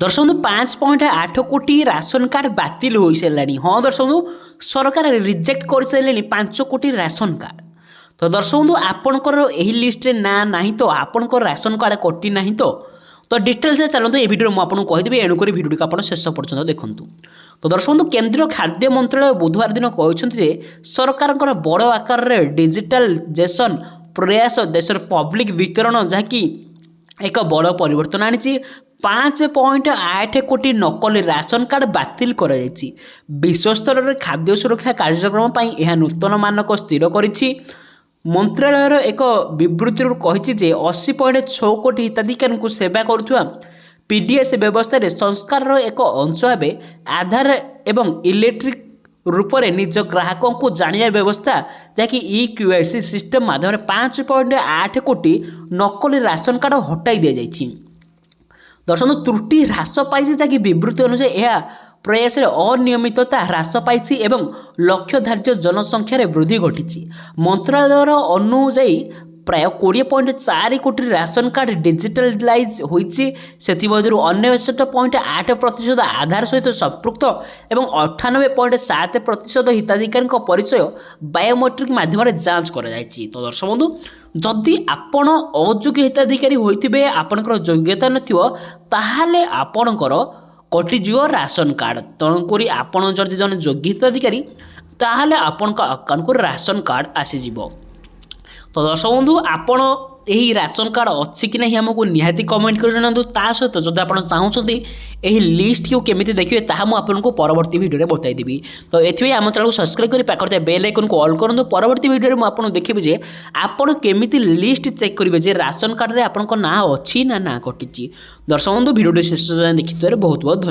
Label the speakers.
Speaker 1: दर्शक 5.8 कोटी ration card बातिल हो सारा। हाँ दर्शक सरकार रिजेक्ट कर सारे 5 कोटी राशन कार्ड। तो दर्शक आपणकर यही लिस्ट रे ना नहीं तो आपणकर राशन कार्ड कटि ना तो डिटेल्स चलते ये वीडियो मुझे कहीदेवी एणुक वीडियो को आप शेष पर्यटन देखूँ। तो दर्शक केंद्रीय खाद्य मंत्रालय बुधवार दिन कहते सरकार बड़ आकार डिजिटालाइजेशन प्रयास देशर पब्लिक वितरण जहाँकि एक बड़ परिवर्तन आनी 5.8 कोटी नकली राशन कार्ड बातिल कर विश्व स्तर में खाद्य सुरक्षा कार्यक्रम पर यह नूतन मानक स्थिर करिछि। मंत्रालयर एक विवृत्ति कही 80.6 कोटी हिताधिकारी को सेवा करुवा पीडीएस व्यवस्था संस्कार एक अंश भाव आधार एवं इलेक्ट्रिक रूप में निज ग्राहकों को जानिया व्यवस्था जहाँकि EQIC सिस्टम माध्यम 5.8 कोटी नकली राशन कार्ड हटाई दि जाइए। दर्शक त्रुटि ह्रास पाई जहाँकि विवृत्ति अनुसार यह प्रयास अनियमितता ह्रास पाई एवं लक्ष्य धार्य जनसंख्यार वृद्धि घटी। मंत्रालयर अनुजाई प्राय 20.4 कोटी राशन कार्ड डिजिटालाइज होती से 69.8% आधार सहित संपृक्त एवं 98.7% हिताधिकारी परिचय बायोमेट्रिक माध्यम जांच कर। तो दर्शक बंधु जदि आपण अयोग्य हिताधिकारी होइथिबे आपनकर योग्यता नथिबो ताहाले आपनकर कटिଯିव राशन कार्ड। तेणुक आपण जदि जन योग्य हिताधिकारी ताहाले आपनक अकाउंट को राशन कार्ड आसीजिवो। तो दर्शक बंधु आपण यही राशन कार्ड अच्छी कि नहीं आमको निहाती कमेंट कर जनातु। ता सहित जब आप चाहते यही लिस्ट को केमी देखिए ताहा मुझे परवर्ती वीडियो बताइदेवी। तो ये आम चैनल को सब्सक्राइब कर पाखर बेल आइकन को ऑल करूँ। परवर्ती वीडियो मुझे देखिए जे आपड़ केमी लिस्ट चेक करेंगे जे राशन कार्ड रे आपन ना अच्छी ना कटि। दर्शक बंधु वीडियो शेष देखिए बहुत बहुत धन्यवाद।